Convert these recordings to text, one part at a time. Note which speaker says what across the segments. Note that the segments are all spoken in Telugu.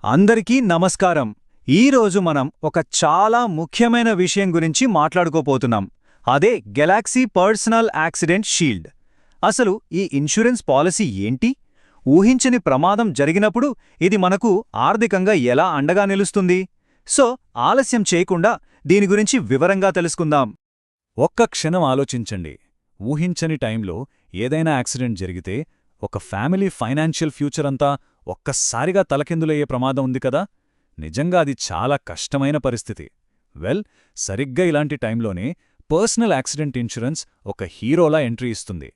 Speaker 1: అందరికీ నమస్కారం. ఈరోజు మనం ఒక చాలా ముఖ్యమైన విషయం గురించి మాట్లాడుకోపోతున్నాం. అదే గెలాక్సీ పర్సనల్ యాక్సిడెంట్ షీల్డ్. అసలు ఈ ఇన్సూరెన్స్ పాలసీ ఏంటి? ఊహించని ప్రమాదం జరిగినప్పుడు ఇది మనకు ఆర్థికంగా ఎలా అండగా నిలుస్తుంది? సో ఆలస్యం చేయకుండా దీని గురించి వివరంగా తెలుసుకుందాం.
Speaker 2: ఒక్క క్షణం ఆలోచించండి. ఊహించని టైంలో ఏదైనా యాక్సిడెంట్ జరిగితే ఒక ఫ్యామిలీ ఫైనాన్షియల్ ఫ్యూచర్ అంతా ఒక్కసారిగా తలకిందులయ్యే ప్రమాదం ఉంది కదా. నిజంగా అది చాలా కష్టమైన పరిస్థితి. సరిగ్గా ఇలాంటి టైంలోనే పర్సనల్ యాక్సిడెంట్ ఇన్సూరెన్స్ ఒక హీరోలా ఎంట్రీ ఇస్తుంది.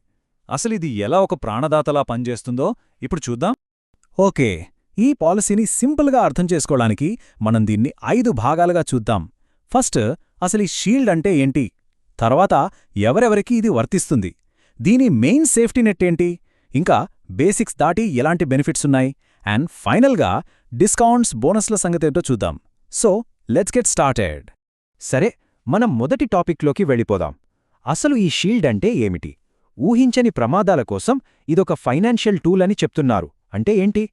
Speaker 2: అసలిది ఎలా ఒక ప్రాణదాతలా పనిచేస్తుందో ఇప్పుడు చూద్దాం.
Speaker 3: ఓకే, ఈ పాలసీని సింపుల్గా అర్థం చేసుకోవడానికి మనం దీన్ని 5 భాగాలుగా చూద్దాం. ఫస్ట్, అసలు ఈ షీల్డ్ అంటే ఏంటి? తర్వాత ఎవరెవరికి ఇది వర్తిస్తుంది? దీని మెయిన్ సేఫ్టీ నెట్ ఏంటి? ఇంకా బేసిక్స్ దాటి ఎలాంటి బెనిఫిట్స్ ఉన్నాయి? అండ్ ఫైనల్గా డిస్కౌంట్స్, బోనస్ల సంగతేంటో చూద్దాం. So let's get started.
Speaker 4: సరే, మనం మొదటి టాపిక్లోకి వెళ్ళిపోదాం. అసలు ఈ షీల్డ్ అంటే ఏమిటి? ఊహించని ప్రమాదాల కోసం ఇదొక ఫైనాన్షియల్ టూల్ అని చెప్తున్నారు. అంటే ఏంటి?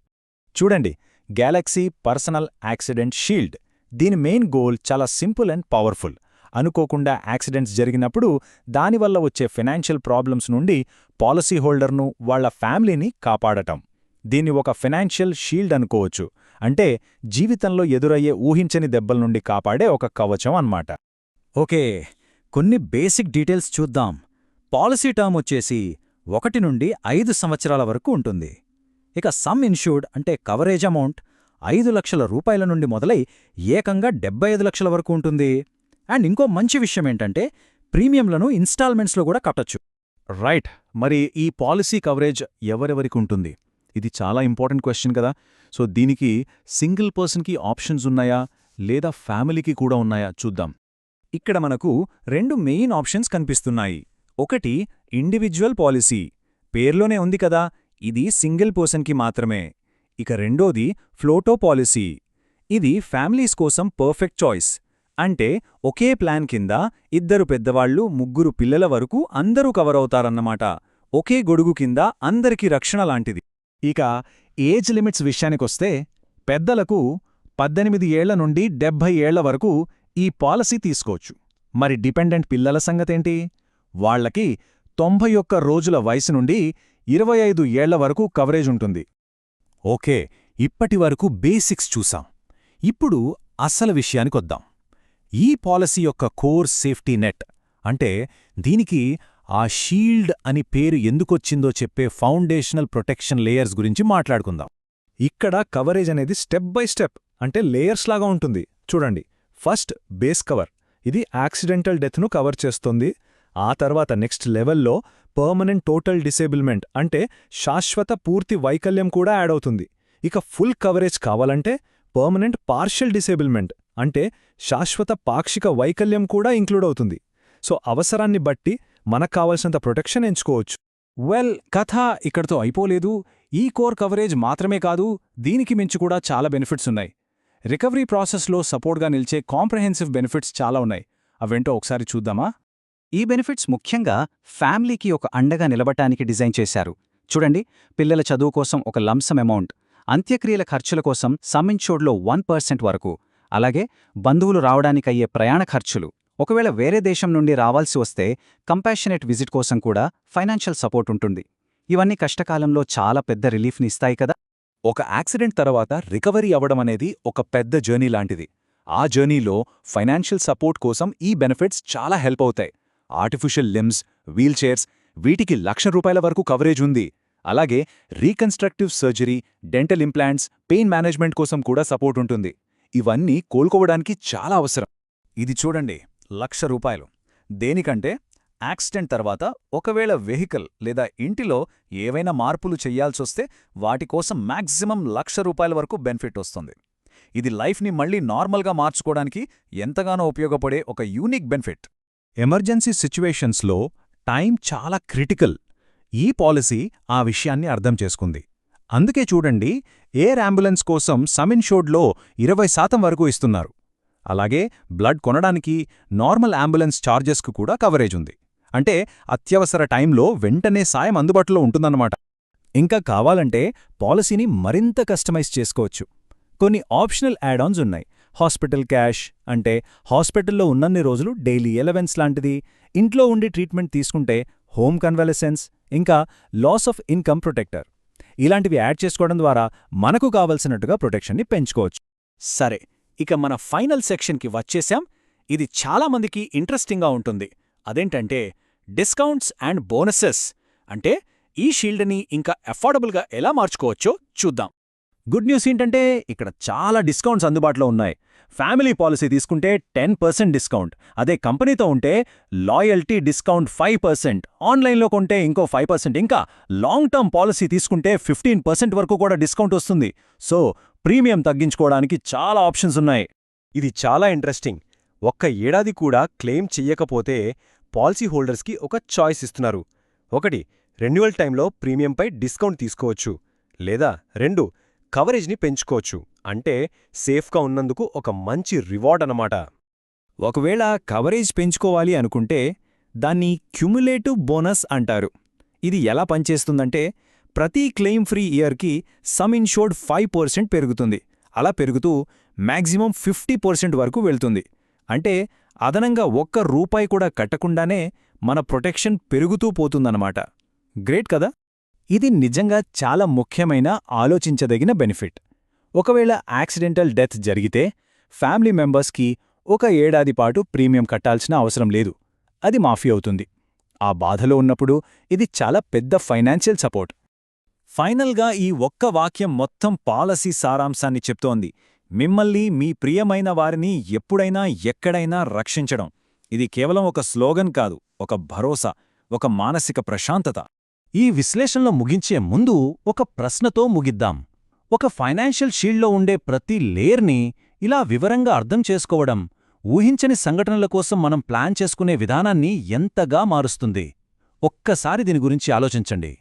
Speaker 3: చూడండి, గెలాక్సీ పర్సనల్ యాక్సిడెంట్ షీల్డ్. దీని మెయిన్ గోల్ చాలా సింపుల్ అండ్ పవర్ఫుల్. అనుకోకుండా యాక్సిడెంట్స్ జరిగినప్పుడు దానివల్ల వచ్చే ఫైనాన్షియల్ ప్రాబ్లమ్స్ నుండి పాలసీ హోల్డర్ను, వాళ్ల ఫ్యామిలీని కాపాడటం. దీన్ని ఒక ఫైనాన్షియల్ షీల్డ్ అనుకోవచ్చు. అంటే జీవితంలో ఎదురయ్యే ఊహించని దెబ్బల నుండి కాపాడే ఒక కవచం అన్నమాట.
Speaker 4: ఓకే, కొన్ని బేసిక్ డీటెయిల్స్ చూద్దాం. పాలసీ టర్మ్ వచ్చేసి 1 నుండి 5 సంవత్సరాల వరకు ఉంటుంది. ఇక సమ్ ఇన్షూర్డ్ అంటే కవరేజ్ అమౌంట్ 5 లక్షల రూపాయల నుండి మొదలై ఏకంగా 75 లక్షల వరకు ఉంటుంది. అండ్ ఇంకో మంచి విషయమేంటంటే ప్రీమియంలను ఇన్స్టాల్మెంట్స్లో కూడా కట్టొచ్చు.
Speaker 3: రైట్. మరి ఈ పాలసీ కవరేజ్ ఎవరెవరికి ఉంటుంది? ఇది చాలా ఇంపార్టెంట్ క్వశ్చన్ కదా. సో దీనికి సింగిల్ పర్సన్కి ఆప్షన్స్ ఉన్నాయా, లేదా ఫ్యామిలీకి కూడా ఉన్నాయా చూద్దాం.
Speaker 2: ఇక్కడ మనకు 2 మెయిన్ ఆప్షన్స్ కనిపిస్తున్నాయి. ఒకటి ఇండివిడ్యువల్ పాలసీ, పేర్లోనే ఉంది కదా, ఇది సింగిల్ పర్సన్కి మాత్రమే. ఇక రెండోది ఫ్లోటో పాలసీ. ఇది ఫ్యామిలీస్ కోసం పర్ఫెక్ట్ చాయిస్. అంటే ఒకే ప్లాన్ కింద 2 పెద్దవాళ్లు, 3 పిల్లల వరకు అందరూ కవర్ అవుతారన్నమాట. ఒకే గొడుగు కింద అందరికీ రక్షణ లాంటిది.
Speaker 3: ఇక ఏజ్ లిమిట్స్ విషయానికొస్తే పెద్దలకు 18 ఏళ్ల నుండి 70 ఏళ్ల వరకు ఈ పాలసీ తీసుకోవచ్చు. మరి డిపెండెంట్ పిల్లల సంగతేంటి? వాళ్లకి 91 రోజుల వయసు నుండి 25 ఏళ్ల వరకు కవరేజ్ ఉంటుంది.
Speaker 2: ఓకే, ఇప్పటివరకు బేసిక్స్ చూసాం. ఇప్పుడు అసలు విషయానికొద్దాం. ఈ పాలసీ యొక్క కోర్ సేఫ్టీ నెట్ అంటే దీనికి ఆ షీల్డ్ అని పేరు ఎందుకొచ్చిందో చెప్పే ఫౌండేషనల్ ప్రొటెక్షన్ లేయర్స్ గురించి మాట్లాడుకుందాం.
Speaker 3: ఇక్కడ కవరేజ్ అనేది స్టెప్ బై స్టెప్ అంటే లేయర్స్ లాగా ఉంటుంది. చూడండి, ఫస్ట్ బేస్ కవర్. ఇది యాక్సిడెంటల్ డెత్ను కవర్ చేస్తుంది. ఆ తర్వాత నెక్స్ట్ లెవెల్లో పర్మనెంట్ టోటల్ డిసేబుల్మెంట్ అంటే శాశ్వత పూర్తి వైకల్యం కూడా యాడ్ అవుతుంది. ఇక ఫుల్ కవరేజ్ కావాలంటే పర్మనెంట్ పార్షియల్ డిసేబుల్మెంట్ అంటే శాశ్వత పాక్షిక వైకల్యం కూడా ఇంక్లూడ్ అవుతుంది. సో అవసరాన్ని బట్టి మనకు కావలసినంత ప్రొటెక్షన్ ఎంచుకోవచ్చు.
Speaker 2: కథ ఇక్కడితో అయిపోలేదు. ఈ కోర్ కవరేజ్ మాత్రమే కాదు, దీనికి మించి కూడా చాలా బెనిఫిట్స్ ఉన్నాయి. రికవరీ ప్రాసెస్లో సపోర్ట్గా నిలిచే కాంప్రహెన్సివ్ బెనిఫిట్స్ చాలా ఉన్నాయి. అవేంటో ఒకసారి చూద్దామా?
Speaker 4: ఈ బెనిఫిట్స్ ముఖ్యంగా ఫ్యామిలీకి ఒక అండగా నిలబటానికి డిజైన్ చేశారు. చూడండి, పిల్లల చదువు కోసం ఒక లంసమ్ అమౌంట్, అంత్యక్రియల ఖర్చుల కోసం సమ్ ఇన్షూర్డ్లో 1% వరకు, అలాగే బంధువులు రావడానికయ్యే ప్రయాణ ఖర్చులు, ఒకవేళ వేరే దేశం నుండి రావాల్సి వస్తే కంపాషనేట్ విజిట్ కోసం కూడా ఫైనాన్షియల్ సపోర్ట్ ఉంటుంది. ఇవన్నీ కష్టకాలంలో చాలా పెద్ద రిలీఫ్ని ఇస్తాయి కదా.
Speaker 2: ఒక యాక్సిడెంట్ తర్వాత రికవరీ అవ్వడమనేది ఒక పెద్ద జర్నీ లాంటిది. ఆ జర్నీలో ఫైనాన్షియల్ సపోర్ట్ కోసం ఈ బెనిఫిట్స్ చాలా హెల్ప్ అవుతాయి. ఆర్టిఫిషియల్ లిమ్స్, వీల్చైర్స్, వీటికి ₹1,00,000 వరకు కవరేజ్ ఉంది. అలాగే reconstructive surgery, dental implants, pain management కోసం కూడా సపోర్ట్ ఉంటుంది. ఇవన్నీ కోలుకోవడానికి చాలా అవసరం.
Speaker 3: ఇది చూడండి, ₹1,00,000. దేనికంటే యాక్సిడెంట్ తర్వాత ఒకవేళ వెహికల్ లేదా ఇంటిలో ఏవైనా మార్పులు చెయ్యాల్సొస్తే వాటికోసం మ్యాక్సిమం ₹1,00,000 వరకు బెనిఫిట్ వస్తుంది. ఇది లైఫ్ని మళ్లీ నార్మల్గా మార్చుకోవడానికి ఎంతగానో ఉపయోగపడే ఒక యూనిక్ బెనిఫిట్. ఎమర్జెన్సీ సిచ్యువేషన్స్లో టైం చాలా క్రిటికల్. ఈ పాలసీ ఆ విషయాన్ని అర్థం చేసుకుంది. అందుకే చూడండి, ఎయిర్ అంబులెన్స్ కోసం సమ్ ఇన్షూర్డ్లో 20% వరకు ఇస్తున్నారు. అలాగే బ్లడ్ కొనడానికి నార్మల్ అంబులెన్స్ ఛార్జెస్కు కూడా కవరేజ్ ఉంది. అంటే అత్యవసర టైంలో వెంటనే సాయం అందుబాటులో ఉంటుందన్నమాట. ఇంకా కావాలంటే పాలసీని మరింత కస్టమైజ్ చేసుకోవచ్చు.
Speaker 2: కొన్ని ఆప్షనల్ యాడ్ ఆన్స్ ఉన్నాయి. హాస్పిటల్ క్యాష్ అంటే హాస్పిటల్లో ఉన్నన్ని రోజులు డైలీ ఎలవెన్స్ లాంటిది, ఇంట్లో ఉండి ట్రీట్మెంట్ తీసుకుంటే హోమ్ కన్వాలెసెన్స్, ఇంకా లాస్ ఆఫ్ ఇన్కమ్ ప్రొటెక్టర్. ఇలాంటివి యాడ్ చేసుకోవడం ద్వారా మనకు కావలసినట్టుగా ప్రొటెక్షన్ని పెంచుకోవచ్చు.
Speaker 3: సరే, ఇక మన ఫైనల్ సెక్షన్కి వచ్చేశాం. ఇది చాలామందికి ఇంట్రెస్టింగ్గా ఉంటుంది. అదేంటంటే డిస్కౌంట్స్ అండ్ బోనసెస్. అంటే ఈ షీల్డ్ని ఇంకా అఫోర్డబుల్గా ఎలా మార్చుకోవచ్చో చూద్దాం.
Speaker 1: గుడ్ న్యూస్ ఏంటంటే ఇక్కడ చాలా డిస్కౌంట్స్ అందుబాటులో ఉన్నాయి. ఫ్యామిలీ పాలసీ తీసుకుంటే 10% డిస్కౌంట్, అదే కంపెనీతో ఉంటే లాయల్టీ డిస్కౌంట్ 5%, ఆన్లైన్లో కొంటే ఇంకో 5%, ఇంకా లాంగ్ టర్మ్ పాలసీ తీసుకుంటే 15% వరకు కూడా డిస్కౌంట్ వస్తుంది. సో ప్రీమియం తగ్గించుకోవడానికి చాలా ఆప్షన్స్ ఉన్నాయి.
Speaker 5: ఇది చాలా ఇంట్రెస్టింగ్. ఒక్క ఏడాది కూడా క్లెయిమ్ చెయ్యకపోతే పాలసీ హోల్డర్స్కి ఒక చాయిస్ ఇస్తున్నారు. 1, రెన్యువల్ టైంలో ప్రీమియంపై డిస్కౌంట్ తీసుకోవచ్చు. లేదా 2, కవరేజ్ని పెంచుకోవచ్చు. అంటే సేఫ్గా ఉన్నందుకు ఒక మంచి రివార్డ్ అన్నమాట.
Speaker 2: ఒకవేళ కవరేజ్ పెంచుకోవాలి అనుకుంటే దాన్ని క్యుములేటివ్ బోనస్ అంటారు. ఇది ఎలా పనిచేస్తుందంటే ప్రతి క్లెయిమ్ ఫ్రీ ఇయర్కి సమ్ ఇన్షోర్డ్ 5% పెరుగుతుంది. అలా పెరుగుతూ మ్యాక్సిమం 50% వరకు వెళ్తుంది. అంటే అదనంగా ₹1 కూడా కట్టకుండానే మన ప్రొటెక్షన్ పెరుగుతూ పోతుందన్నమాట. గ్రేట్ కదా? ఇది నిజంగా చాలా ముఖ్యమైన ఆలోచించదగిన బెనిఫిట్. ఒకవేళ యాక్సిడెంటల్ డెత్ జరిగితే ఫ్యామిలీ మెంబర్స్కి 1 ఏడాది పాటు ప్రీమియం కట్టాల్సిన అవసరం లేదు. అది మాఫీ అవుతుంది. ఆ బాధలో ఉన్నప్పుడు ఇది చాలా పెద్ద ఫైనాన్షియల్ సపోర్ట్. ఫైనల్గా ఈ ఒక్క వాక్యం మొత్తం పాలసీ సారాంశాన్ని చెప్తోంది. మిమ్మల్ని, మీ ప్రియమైన వారిని ఎప్పుడైనా ఎక్కడైనా రక్షించడం. ఇది కేవలం ఒక స్లోగన్ కాదు, ఒక భరోసా, ఒక మానసిక ప్రశాంతత.
Speaker 1: ఈ విశ్లేషణలో ముగించే ముందు ఒక ప్రశ్నతో ముగిద్దాం. ఒక ఫైనాన్షియల్ షీల్డ్లో ఉండే ప్రతి లేయర్ని ఇలా వివరంగా అర్థం చేసుకోవడం ఊహించని సంఘటనల కోసం మనం ప్లాన్ చేసుకునే విధానాన్ని ఎంతగా మారుస్తుంది. ఒక్కసారి దీని గురించి ఆలోచించండి.